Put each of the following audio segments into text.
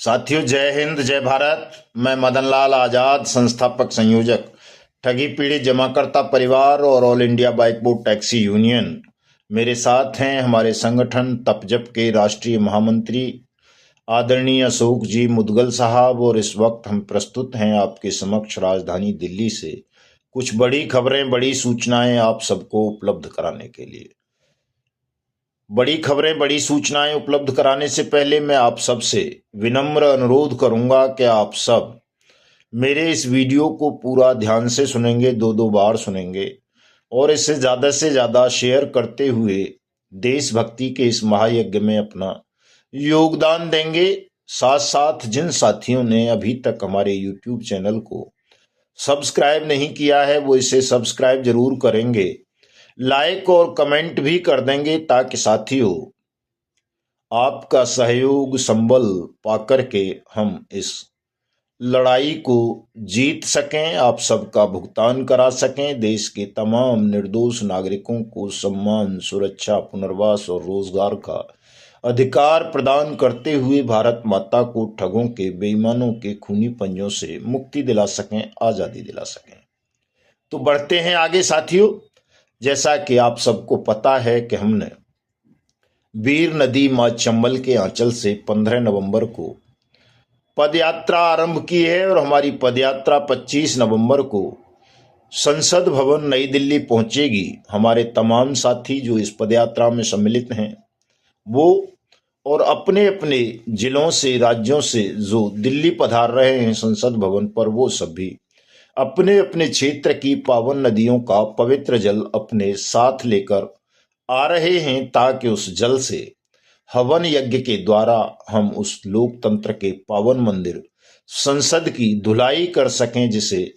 साथियों, जय हिंद, जय भारत। मैं मदन लाल आजाद, संस्थापक संयोजक ठगी पीड़ित जमाकर्ता परिवार और all India bike board taxi union. मेरे साथ हैं हमारे संगठन तपजप के राष्ट्रीय महामंत्री आदरणीय अशोक जी मुदगल साहब। और इस वक्त हम प्रस्तुत हैं आपके समक्ष राजधानी दिल्ली से कुछ बड़ी खबरें, बड़ी सूचनाएं आप सबको उपलब्ध कराने के लिए। बड़ी खबरें, बड़ी सूचनाएं उपलब्ध कराने से पहले मैं आप सबसे विनम्र अनुरोध करूंगा कि आप सब मेरे इस वीडियो को पूरा ध्यान से सुनेंगे, दो दो बार सुनेंगे और इसे ज़्यादा से ज़्यादा शेयर करते हुए देशभक्ति के इस महायज्ञ में अपना योगदान देंगे। साथ साथ जिन साथियों ने अभी तक हमारे YouTube चैनल को सब्सक्राइब नहीं किया है वो इसे सब्सक्राइब जरूर करेंगे, लाइक और कमेंट भी कर देंगे, ताकि साथियों आपका सहयोग संबल पाकर के हम इस लड़ाई को जीत सकें, आप सबका भुगतान करा सकें, देश के तमाम निर्दोष नागरिकों को सम्मान, सुरक्षा, पुनर्वास और रोजगार का अधिकार प्रदान करते हुए भारत माता को ठगों के, बेईमानों के खूनी पंजों से मुक्ति दिला सकें, आजादी दिला सकें। तो बढ़ते हैं आगे साथियों। जैसा कि आप सबको पता है कि हमने वीर नदी मां चंबल के आंचल से 15 नवंबर को पदयात्रा आरंभ की है और हमारी पदयात्रा 25 नवंबर को संसद भवन नई दिल्ली पहुंचेगी। हमारे तमाम साथी जो इस पदयात्रा में सम्मिलित हैं वो और अपने अपने जिलों से, राज्यों से जो दिल्ली पधार रहे हैं संसद भवन पर, वो सभी अपने अपने क्षेत्र की पावन नदियों का पवित्र जल अपने साथ लेकर आ रहे हैं, ताकि उस जल से हवन यज्ञ के द्वारा हम उस लोकतंत्र के पावन मंदिर संसद की धुलाई कर सकें, जिसे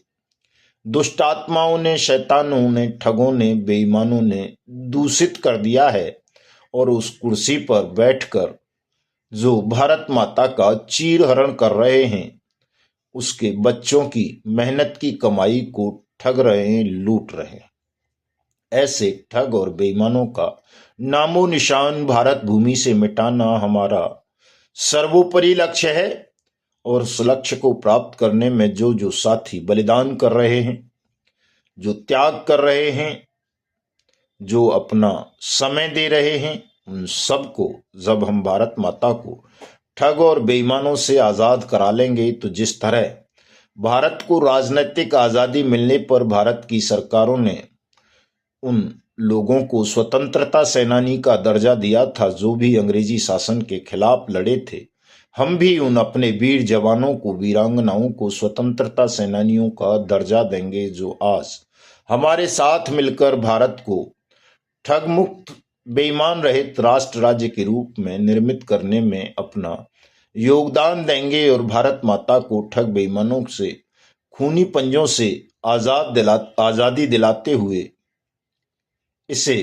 दुष्टात्माओं ने, शैतानों ने, ठगों ने, बेईमानों ने दूषित कर दिया है। और उस कुर्सी पर बैठकर जो भारत माता का चीरहरण कर रहे हैं, उसके बच्चों की मेहनत की कमाई को ठग रहे हैं, लूट रहे हैं। ऐसे ठग और बेईमानों का नामो निशान भारत भूमि से मिटाना हमारा सर्वोपरि लक्ष्य है। और उस लक्ष्य को प्राप्त करने में जो जो साथी बलिदान कर रहे हैं, जो त्याग कर रहे हैं, जो अपना समय दे रहे हैं, उन सबको जब हम भारत माता को ठग और बेईमानों से आजाद करा लेंगे, तो जिस तरह भारत को राजनीतिक आजादी मिलने पर भारत की सरकारों ने उन लोगों को स्वतंत्रता सेनानी का दर्जा दिया था जो भी अंग्रेजी शासन के खिलाफ लड़े थे, हम भी उन अपने वीर जवानों को, वीरांगनाओं को स्वतंत्रता सेनानियों का दर्जा देंगे, जो आज हमारे साथ मिलकर भारत को ठग मुक्त, बेईमान रहित राष्ट्र राज्य के रूप में निर्मित करने में अपना योगदान देंगे और भारत माता को ठग बेईमानों से, खूनी पंजों से आजादी दिलाते हुए इसे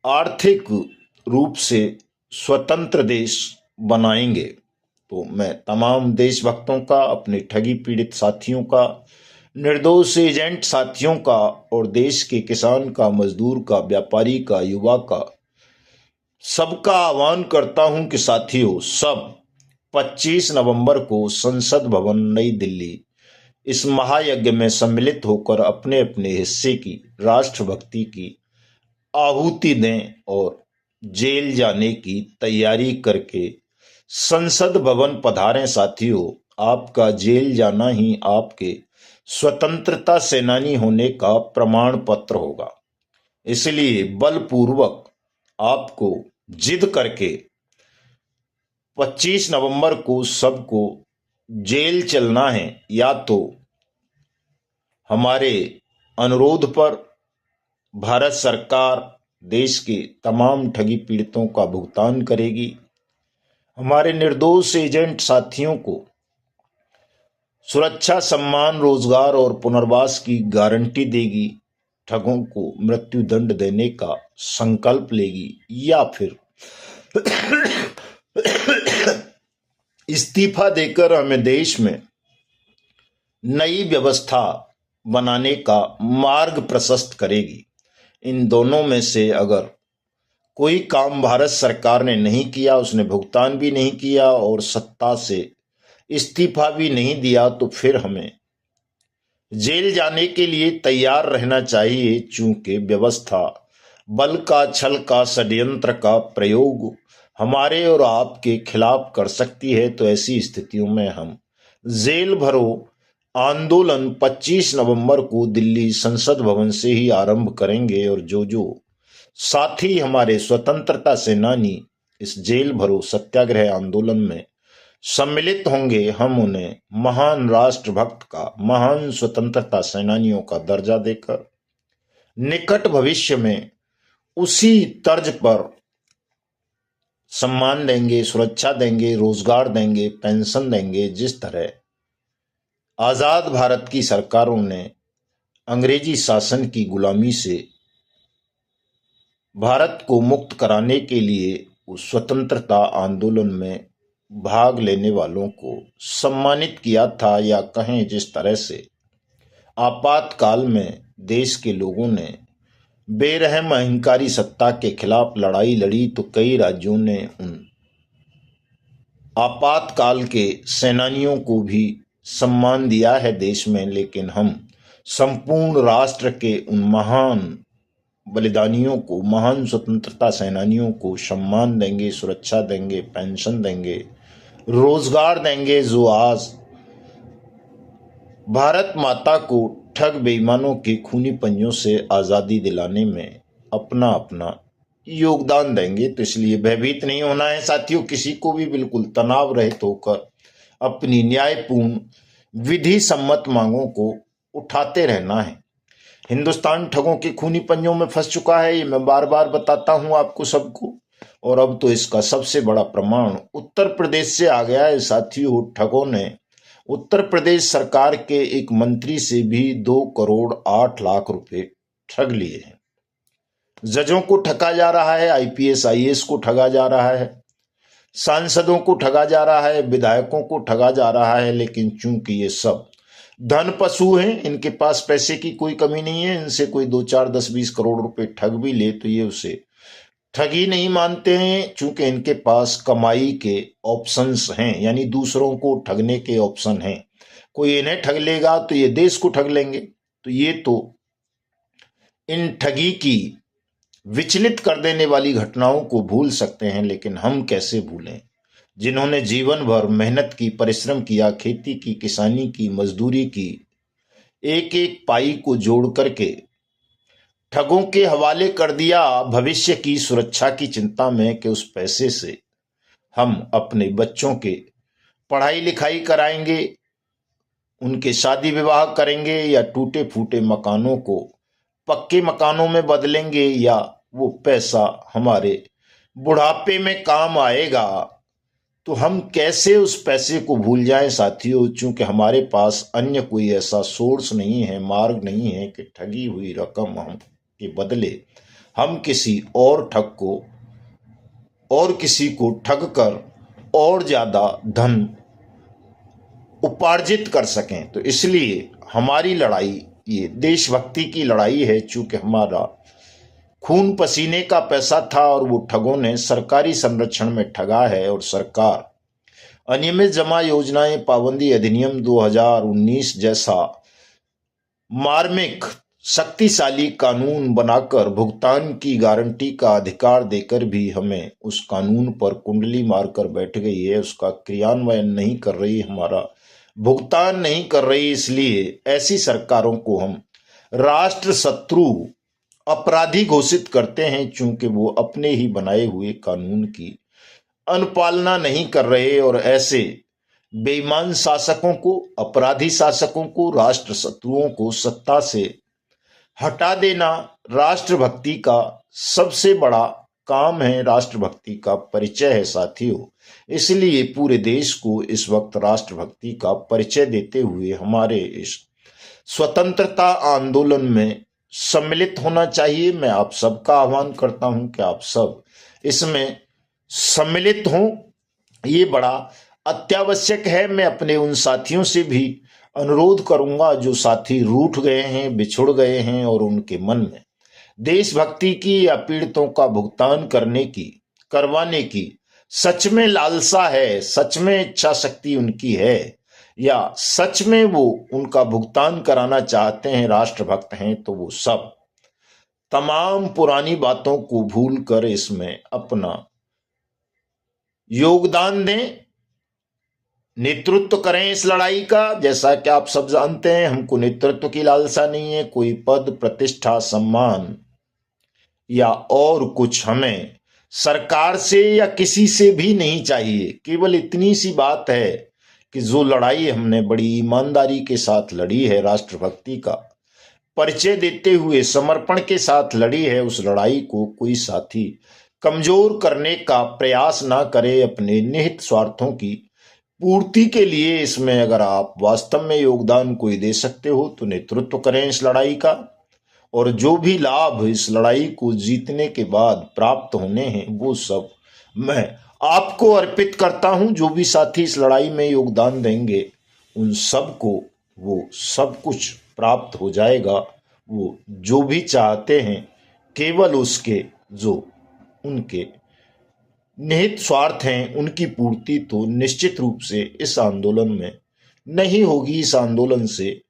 आर्थिक रूप से स्वतंत्र देश बनाएंगे। तो मैं तमाम देशभक्तों का, अपने ठगी पीड़ित साथियों का, निर्दोष एजेंट साथियों का और देश के किसान का, मजदूर का, व्यापारी का, युवा का, सबका आह्वान करता हूं कि साथियों सब 25 नवंबर को संसद भवन नई दिल्ली इस महायज्ञ में सम्मिलित होकर अपने अपने हिस्से की राष्ट्रभक्ति की आहुति दें और जेल जाने की तैयारी करके संसद भवन पधारें। साथियों, आपका जेल जाना ही आपके स्वतंत्रता सेनानी होने का प्रमाण पत्र होगा। इसलिए बलपूर्वक आपको जिद करके 25 नवंबर को सबको जेल चलना है, या तो हमारे अनुरोध पर भारत सरकार देश के तमाम ठगी पीड़ितों का भुगतान करेगी, हमारे निर्दोष एजेंट साथियों को सुरक्षा, सम्मान, रोजगार और पुनर्वास की गारंटी देगी, ठगों को मृत्यु दंड देने का संकल्प लेगी, या फिर इस्तीफा देकर हमें देश में नई व्यवस्था बनाने का मार्ग प्रशस्त करेगी। इन दोनों में से अगर कोई काम भारत सरकार ने नहीं किया, उसने भुगतान भी नहीं किया और सत्ता से इस्तीफा भी नहीं दिया, तो फिर हमें जेल जाने के लिए तैयार रहना चाहिए। चूंकि व्यवस्था बल का, छल का, षड्यंत्र का प्रयोग हमारे और आपके खिलाफ कर सकती है, तो ऐसी स्थितियों में हम जेल भरो आंदोलन 25 नवंबर को दिल्ली संसद भवन से ही आरंभ करेंगे। और जो जो साथी हमारे स्वतंत्रता सेनानी इस जेल भरो सत्याग्रह आंदोलन में सम्मिलित होंगे, हम उन्हें महान राष्ट्रभक्त का, महान स्वतंत्रता सेनानियों का दर्जा देकर निकट भविष्य में उसी तर्ज पर सम्मान देंगे, सुरक्षा देंगे, रोजगार देंगे, पेंशन देंगे, जिस तरह आजाद भारत की सरकारों ने अंग्रेजी शासन की गुलामी से भारत को मुक्त कराने के लिए उस स्वतंत्रता आंदोलन में भाग लेने वालों को सम्मानित किया था। या कहें जिस तरह से आपातकाल में देश के लोगों ने बेरहम अहंकारी सत्ता के खिलाफ लड़ाई लड़ी, तो कई राज्यों ने उन आपातकाल के सेनानियों को भी सम्मान दिया है देश में। लेकिन हम संपूर्ण राष्ट्र के उन महान बलिदानियों को, महान स्वतंत्रता सेनानियों को सम्मान देंगे, सुरक्षा देंगे, पेंशन देंगे, रोजगार देंगे, जो आज भारत माता को ठग बेईमानों के खूनी पंजों से आजादी दिलाने में अपना अपना योगदान देंगे। तो इसलिए भयभीत नहीं होना है साथियों, किसी को भी बिल्कुल तनाव रहित होकर अपनी न्यायपूर्ण विधि सम्मत मांगों को उठाते रहना है। हिंदुस्तान ठगों के खूनी पंजों में फंस चुका है, ये मैं बार बार बताता हूं आपको सबको। और अब तो इसका सबसे बड़ा प्रमाण उत्तर प्रदेश से आ गया है साथियों। ठगों ने उत्तर प्रदेश सरकार के एक मंत्री से भी 2 करोड़ 8 लाख रुपए ठग लिए हैं। जजों को ठगा जा रहा है, आईपीएस आईएएस को ठगा जा रहा है, सांसदों को ठगा जा रहा है, विधायकों को ठगा जा रहा है। लेकिन चूंकि ये सब धन पशु हैं, इनके पास पैसे की कोई कमी नहीं है, इनसे कोई 2, 4, 10, 20 करोड़ रुपए ठग भी ले तो ये उसे ठगी नहीं मानते हैं। चूंकि इनके पास कमाई के ऑप्शंस हैं, यानी दूसरों को ठगने के ऑप्शन हैं। कोई इन्हें ठग लेगा तो ये देश को ठग लेंगे। तो ये तो इन ठगी की विचलित कर देने वाली घटनाओं को भूल सकते हैं, लेकिन हम कैसे भूलें जिन्होंने जीवन भर मेहनत की, परिश्रम किया, खेती की, किसानी की, मजदूरी की, एक एक पाई को जोड़ करके ठगों के हवाले कर दिया भविष्य की सुरक्षा की चिंता में कि उस पैसे से हम अपने बच्चों के पढ़ाई लिखाई कराएंगे, उनके शादी विवाह करेंगे, या टूटे फूटे मकानों को पक्के मकानों में बदलेंगे, या वो पैसा हमारे बुढ़ापे में काम आएगा। तो हम कैसे उस पैसे को भूल जाएं साथियों। चूंकि हमारे पास अन्य कोई ऐसा सोर्स नहीं है, मार्ग नहीं है कि ठगी हुई रकम हम के बदले हम किसी और ठग को और किसी को ठग कर और ज्यादा धन उपार्जित कर सकें। तो इसलिए हमारी लड़ाई ये देशभक्ति की लड़ाई है। चूंकि हमारा खून पसीने का पैसा था और वो ठगों ने सरकारी संरक्षण में ठगा है। और सरकार अनियमित जमा योजनाएं पाबंदी अधिनियम 2019 जैसा मार्मिक शक्तिशाली कानून बनाकर भुगतान की गारंटी का अधिकार देकर भी हमें उस कानून पर कुंडली मारकर बैठ गई है, उसका क्रियान्वयन नहीं कर रही, हमारा भुगतान नहीं कर रही। इसलिए ऐसी सरकारों को हम राष्ट्र शत्रु अपराधी घोषित करते हैं, चूंकि वो अपने ही बनाए हुए कानून की अनुपालना नहीं कर रहे। और ऐसे बेईमान शासकों को, अपराधी शासकों को, राष्ट्र शत्रुओं को सत्ता से हटा देना राष्ट्रभक्ति का सबसे बड़ा काम है, राष्ट्रभक्ति का परिचय है साथियों। इसलिए पूरे देश को इस वक्त राष्ट्रभक्ति का परिचय देते हुए हमारे इस स्वतंत्रता आंदोलन में सम्मिलित होना चाहिए। मैं आप सबका आह्वान करता हूं कि आप सब इसमें सम्मिलित हों, ये बड़ा अत्यावश्यक है। मैं अपने उन साथियों से भी अनुरोध करूंगा जो साथी रूठ गए हैं, बिछुड़ गए हैं और उनके मन में देशभक्ति की या पीड़ितों का भुगतान करवाने की सच में लालसा है, सच में इच्छा शक्ति उनकी है, या सच में वो उनका भुगतान कराना चाहते हैं, राष्ट्रभक्त हैं, तो वो सब तमाम पुरानी बातों को भूलकर इसमें अपना योगदान दें, नेतृत्व करें इस लड़ाई का। जैसा कि आप सब जानते हैं, हमको नेतृत्व की लालसा नहीं है, कोई पद, प्रतिष्ठा, सम्मान या और कुछ हमें सरकार से या किसी से भी नहीं चाहिए। केवल इतनी सी बात है कि जो लड़ाई हमने बड़ी ईमानदारी के साथ लड़ी है, राष्ट्रभक्ति का परिचय देते हुए समर्पण के साथ लड़ी है, उस लड़ाई को कोई साथी कमजोर करने का प्रयास ना करे अपने निहित स्वार्थों की पूर्ति के लिए। इसमें अगर आप वास्तव में योगदान कोई दे सकते हो तो नेतृत्व करें इस लड़ाई का, और जो भी लाभ इस लड़ाई को जीतने के बाद प्राप्त होने हैं वो सब मैं आपको अर्पित करता हूं। जो भी साथी इस लड़ाई में योगदान देंगे उन सब को वो सब कुछ प्राप्त हो जाएगा। वो जो भी चाहते हैं, केवल उसके जो उनके निहित स्वार्थ हैं उनकी पूर्ति तो निश्चित रूप से इस आंदोलन में नहीं होगी, इस आंदोलन से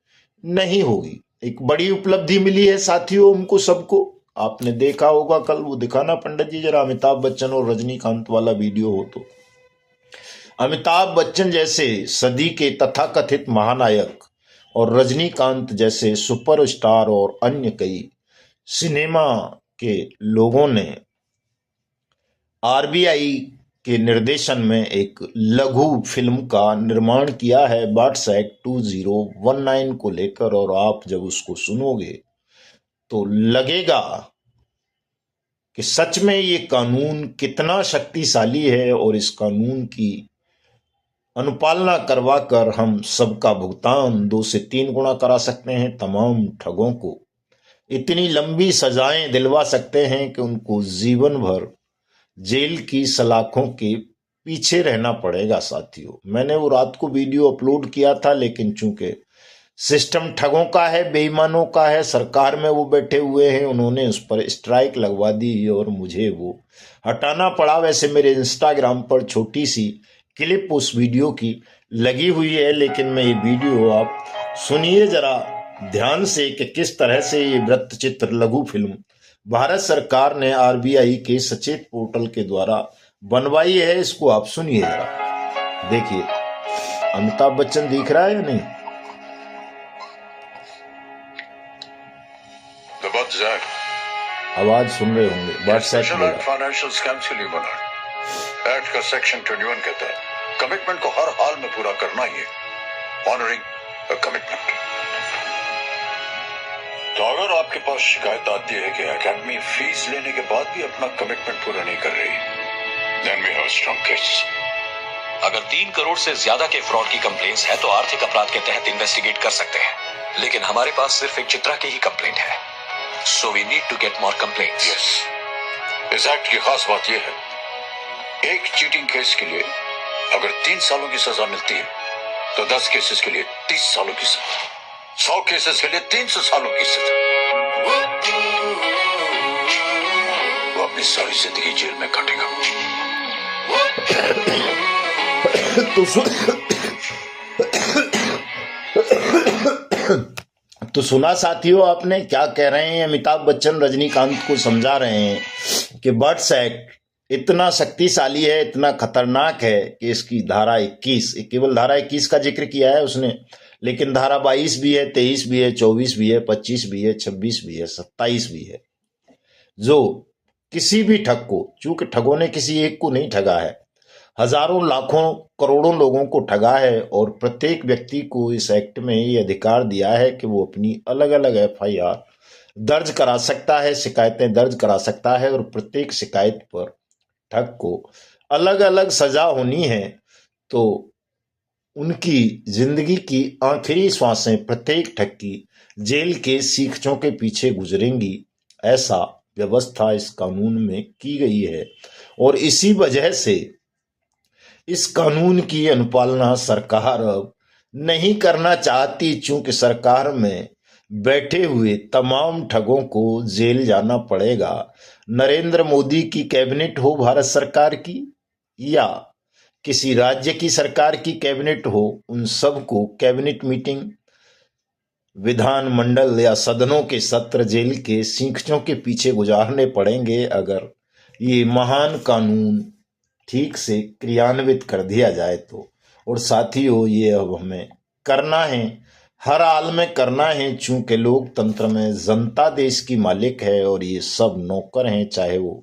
नहीं होगी। एक बड़ी उपलब्धि मिली है साथियों हमको सबको। आपने देखा होगा, कल वो दिखाना पंडित जी जरा अमिताभ बच्चन और रजनीकांत वाला वीडियो हो तो, अमिताभ बच्चन जैसे सदी के तथाकथित महानायक और रजनीकांत जैसे सुपरस्टार और अन्य कई सिनेमा के लोगों ने आरबीआई के निर्देशन में एक लघु फिल्म का निर्माण किया है बाट्स एक्ट 2019 को लेकर, और आप जब उसको सुनोगे तो लगेगा कि सच में ये कानून कितना शक्तिशाली है, और इस कानून की अनुपालना करवाकर हम सबका भुगतान 2 से 3 गुना करा सकते हैं। तमाम ठगों को इतनी लंबी सजाएं दिलवा सकते हैं कि उनको जीवन भर जेल की सलाखों के पीछे रहना पड़ेगा। साथियों, मैंने वो रात को वीडियो अपलोड किया था, लेकिन चूंकि सिस्टम ठगों का है, बेईमानों का है, सरकार में वो बैठे हुए हैं, उन्होंने उस पर स्ट्राइक लगवा दी और मुझे वो हटाना पड़ा। वैसे मेरे इंस्टाग्राम पर छोटी सी क्लिप उस वीडियो की लगी हुई है, लेकिन मैं ये वीडियो आप सुनिए जरा ध्यान से कि किस तरह से ये वृत्त चित्र लघु फिल्म भारत सरकार ने आरबीआई के सचेत पोर्टल के द्वारा बनवाई है। इसको आप सुनिए जरा, देखिए अमिताभ बच्चन दिख रहा है या नहीं? आवाज सुन रहे होंगे। व्हाट्सएप फाइनेंशियल स्कैम्स के लिए बना एक्ट का सेक्शन 21 कहता है कमिटमेंट को हर हाल में पूरा करना ही है, ऑनरिंग अ कमिटमेंट। तो अगर आपके पास शिकायत आती है कि एकेडमी फीस लेने के बाद भी अपना कमिटमेंट पूरा नहीं कर रही, then we have a strong case। अगर 3 करोड़ से ज्यादा के फ्रॉड की कंप्लेंट्स है तो आर्थिक अपराध के तहत इन्वेस्टिगेट कर सकते हैं, लेकिन हमारे पास सिर्फ एक चित्रा की ही कंप्लेंट है, so we need to get more complaints. Yes, इस एक्ट की खास बात यह है, एक चीटिंग केस के लिए अगर 3 सालों की सजा मिलती है तो 10 केसेस के लिए 30 सालों की सजा, 100 केसेस के लिए 300 सालों की सजा। वो अपनी सारी जिंदगी जेल में काटेगा। तो सुना साथियों आपने क्या कह रहे हैं? अमिताभ बच्चन रजनीकांत को समझा रहे हैं कि बर्ड्स एक्ट इतना शक्तिशाली है, इतना खतरनाक है कि इसकी धारा 21, केवल धारा 21 का जिक्र किया है उसने, लेकिन धारा 22 भी है, 23 भी है, 24 भी है, 25 भी है, 26 भी है, 27 भी है, जो किसी भी ठग को, चूंकि ठगों ने किसी एक को नहीं ठगा है, हजारों लाखों करोड़ों लोगों को ठगा है, और प्रत्येक व्यक्ति को इस एक्ट में ये अधिकार दिया है कि वो अपनी अलग अलग एफआईआर दर्ज करा सकता है, शिकायतें दर्ज करा सकता है, और प्रत्येक शिकायत पर ठग को अलग अलग सजा होनी है। तो उनकी जिंदगी की आखिरी श्वासें प्रत्येक ठग की जेल के सीखचों के पीछे गुजरेंगी, ऐसा व्यवस्था इस कानून में की गई है। और इसी वजह से इस कानून की अनुपालना सरकार अब नहीं करना चाहती, चूंकि सरकार में बैठे हुए तमाम ठगों को जेल जाना पड़ेगा। नरेंद्र मोदी की कैबिनेट हो भारत सरकार की या किसी राज्य की सरकार की कैबिनेट हो, उन सबको कैबिनेट मीटिंग, विधानमंडल या सदनों के सत्र जेल के सींखों के पीछे गुजारने पड़ेंगे अगर ये महान कानून ठीक से क्रियान्वित कर दिया जाए तो। और साथियों, ये अब हमें करना है, हर हाल में करना है, चूंकि लोकतंत्र में जनता देश की मालिक है और ये सब नौकर हैं, चाहे वो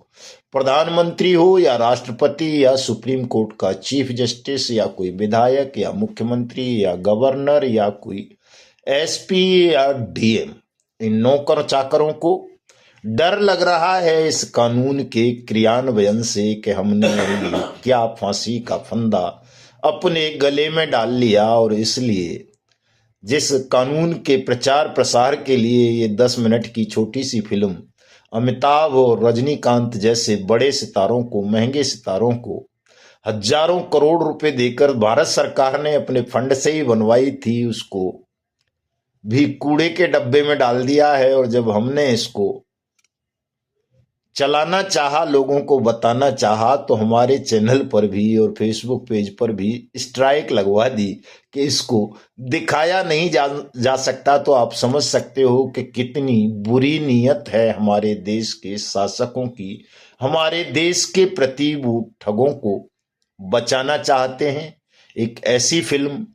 प्रधानमंत्री हो या राष्ट्रपति या सुप्रीम कोर्ट का चीफ जस्टिस या कोई विधायक या मुख्यमंत्री या गवर्नर या कोई एसपी या डीएम। इन नौकर चाकरों को डर लग रहा है इस कानून के क्रियान्वयन से कि हमने ये क्या फांसी का फंदा अपने गले में डाल लिया, और इसलिए जिस कानून के प्रचार प्रसार के लिए ये 10 मिनट की छोटी सी फिल्म अमिताभ और रजनीकांत जैसे बड़े सितारों को, महंगे सितारों को हजारों करोड़ रुपए देकर भारत सरकार ने अपने फंड से ही बनवाई थी, उसको भी कूड़े के डब्बे में डाल दिया है। और जब हमने इसको चलाना चाहा, लोगों को बताना चाहा, तो हमारे चैनल पर भी और फेसबुक पेज पर भी स्ट्राइक लगवा दी कि इसको दिखाया नहीं जा सकता। तो आप समझ सकते हो कि कितनी बुरी नीयत है हमारे देश के शासकों की, हमारे देश के प्रति वो ठगों को बचाना चाहते हैं। एक ऐसी फिल्म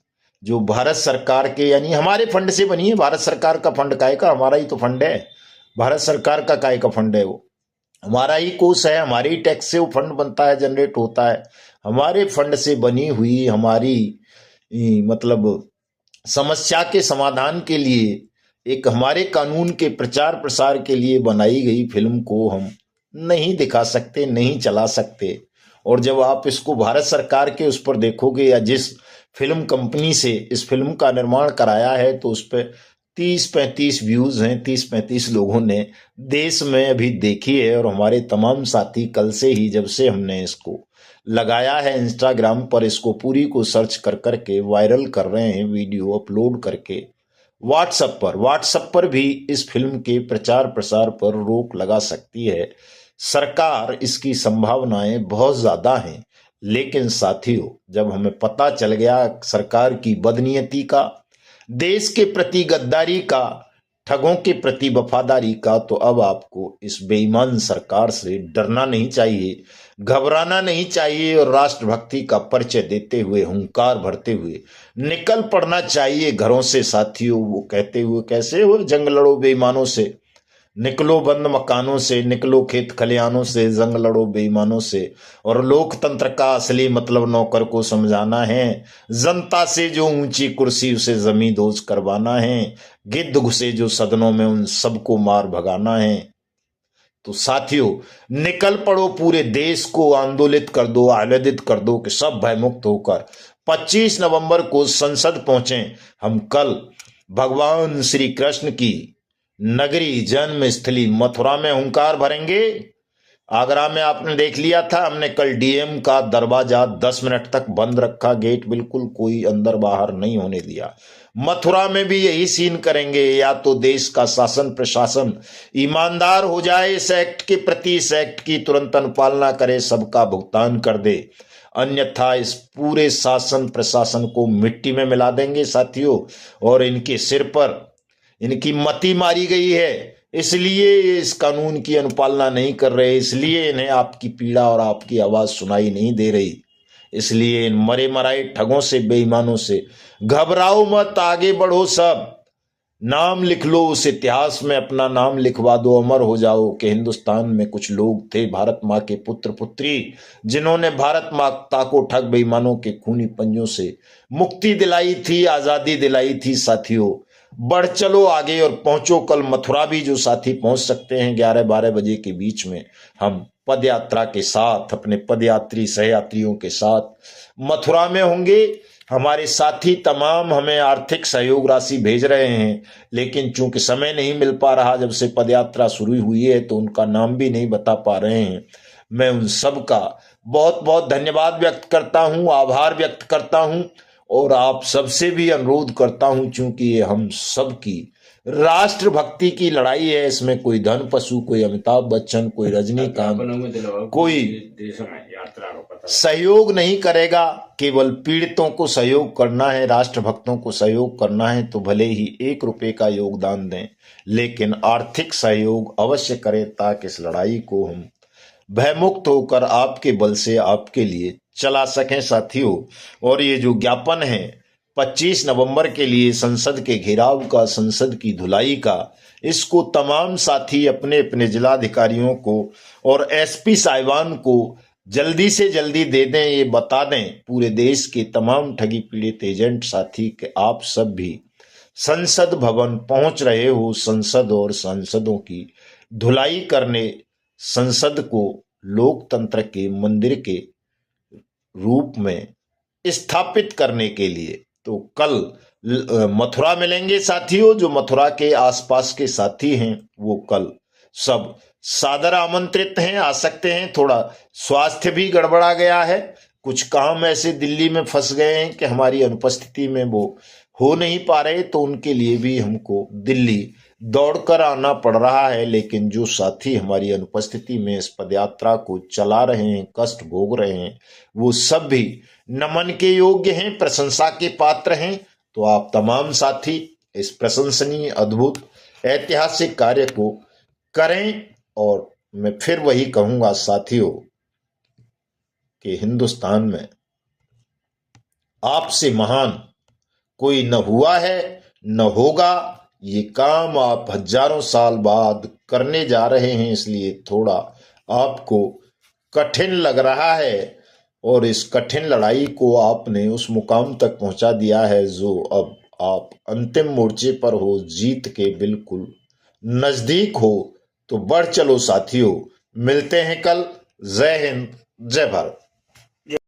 जो भारत सरकार के यानी हमारे फंड से बनी है। भारत सरकार का फंड काहे का, हमारा ही तो फंड है। भारत सरकार का काहे का फंड है, वो हमारा ही कोष है, हमारे ही टैक्स से वो फंड बनता है, जनरेट होता है। हमारे फंड से बनी हुई हमारी मतलब समस्या के समाधान के लिए, एक हमारे कानून के प्रचार प्रसार के लिए बनाई गई फिल्म को हम नहीं दिखा सकते, नहीं चला सकते। और जब आप इसको भारत सरकार के उस पर देखोगे या जिस फिल्म कंपनी से इस फिल्म का निर्माण कराया है, तो उस पर 30-35 व्यूज हैं, 30-35 लोगों ने देश में अभी देखी है। और हमारे तमाम साथी कल से ही, जब से हमने इसको लगाया है इंस्टाग्राम पर, इसको पूरी को सर्च कर करके वायरल कर रहे हैं, वीडियो अपलोड करके व्हाट्सएप पर भी इस फिल्म के प्रचार प्रसार पर रोक लगा सकती है सरकार। इसकी संभावनाएं बहुत ज्यादा हैं। लेकिन साथियों, जब हमें पता चल गया सरकार की बदनीयती का, देश के प्रति गद्दारी का, ठगों के प्रति वफादारी का, तो अब आपको इस बेईमान सरकार से डरना नहीं चाहिए, घबराना नहीं चाहिए, और राष्ट्रभक्ति का परिचय देते हुए, हुंकार भरते हुए निकल पड़ना चाहिए घरों से साथियों। वो कहते हुए कैसे, वो जंग लड़ो बेईमानों से, निकलो बंद मकानों से, निकलो खेत खलिहानों से, जंग लड़ो बेईमानों से। और लोकतंत्र का असली मतलब नौकर को समझाना है, जनता से जो ऊंची कुर्सी उसे जमींदोज करवाना है, गिद्ध घुसे जो सदनों में उन सबको मार भगाना है। तो साथियों, निकल पड़ो, पूरे देश को आंदोलित कर दो, आह्लादित कर दो कि सब भयमुक्त होकर 25 नवंबर को संसद पहुंचे। हम कल भगवान श्री कृष्ण की नगरी, जन्म स्थली मथुरा में हुंकार भरेंगे। आगरा में आपने देख लिया था, हमने कल डीएम का दरवाजा 10 मिनट तक बंद रखा, गेट बिल्कुल कोई अंदर बाहर नहीं होने दिया। मथुरा में भी यही सीन करेंगे। या तो देश का शासन प्रशासन ईमानदार हो जाए इस एक्ट के प्रति, इस एक्ट की तुरंत अनुपालना करे, सबका भुगतान कर दे, अन्यथा इस पूरे शासन प्रशासन को मिट्टी में मिला देंगे साथियों। और इनके सिर पर इनकी मती मारी गई है, इसलिए ये इस कानून की अनुपालना नहीं कर रहे, इसलिए इन्हें आपकी पीड़ा और आपकी आवाज सुनाई नहीं दे रही। इसलिए इन मरे मराए ठगों से, बेईमानों से घबराओ मत, आगे बढ़ो सब, नाम लिख लो उस इतिहास में, अपना नाम लिखवा दो, अमर हो जाओ कि हिंदुस्तान में कुछ लोग थे, भारत माँ के पुत्र पुत्री, जिन्होंने भारत माता को ठग बेईमानों के खूनी पंजों से मुक्ति दिलाई थी, आजादी दिलाई थी। साथियों, बढ़ चलो आगे और पहुंचो कल मथुरा भी। जो साथी पहुंच सकते हैं 11-12 बजे के बीच में, हम पद यात्रा के साथ, अपने पदयात्री सहयात्रियों के साथ मथुरा में होंगे। हमारे साथी तमाम हमें आर्थिक सहयोग राशि भेज रहे हैं, लेकिन चूंकि समय नहीं मिल पा रहा, जब से पदयात्रा शुरू हुई है, तो उनका नाम भी नहीं बता पा रहे हैं। मैं उन सब का बहुत बहुत धन्यवाद व्यक्त करता हूं, आभार व्यक्त करता हूं, और आप सबसे भी अनुरोध करता हूं, चूंकि ये हम सब की राष्ट्रभक्ति की लड़ाई है। इसमें कोई धन पशु, कोई अमिताभ बच्चन, कोई रजनीकांत, कोई सहयोग नहीं करेगा। केवल पीड़ितों को सहयोग करना है, राष्ट्रभक्तों को सहयोग करना है तो भले ही 1 रुपए का योगदान दें, लेकिन आर्थिक सहयोग अवश्य करें ताकि इस लड़ाई को हम भयमुक्त होकर आपके बल से आपके लिए चला सकें साथियों। और ये जो ज्ञापन है 25 नवंबर के लिए संसद के घेराव का, संसद की धुलाई का, इसको तमाम साथी अपने अपने जिलाधिकारियों को और एसपी साहिबान को जल्दी से जल्दी दे दें। ये बता दें पूरे देश के तमाम ठगी पीड़ित एजेंट साथी कि आप सब भी संसद भवन पहुंच रहे हो, संसद और सांसदों की धुलाई करने, संसद को लोकतंत्र के मंदिर के रूप में स्थापित करने के लिए। तो कल मथुरा मिलेंगे साथियों। जो मथुरा के आसपास के साथी हैं वो कल सब सादर आमंत्रित हैं, आ सकते हैं। थोड़ा स्वास्थ्य भी गड़बड़ा गया है, कुछ काम ऐसे दिल्ली में फंस गए हैं कि हमारी अनुपस्थिति में वो हो नहीं पा रहे, तो उनके लिए भी हमको दिल्ली दौड़कर आना पड़ रहा है। लेकिन जो साथी हमारी अनुपस्थिति में इस पदयात्रा को चला रहे हैं, कष्ट भोग रहे हैं, वो सब भी नमन के योग्य हैं, प्रशंसा के पात्र हैं। तो आप तमाम साथी इस प्रशंसनीय, अद्भुत, ऐतिहासिक कार्य को करें। और मैं फिर वही कहूंगा साथियों कि हिंदुस्तान में आपसे महान कोई न हुआ है न होगा। ये काम आप हजारों साल बाद करने जा रहे हैं, इसलिए थोड़ा आपको कठिन लग रहा है। और इस कठिन लड़ाई को आपने उस मुकाम तक पहुंचा दिया है जो अब आप अंतिम मोर्चे पर हो, जीत के बिल्कुल नजदीक हो। तो बढ़ चलो साथियों, मिलते हैं कल। जय हिंद, जय भारत।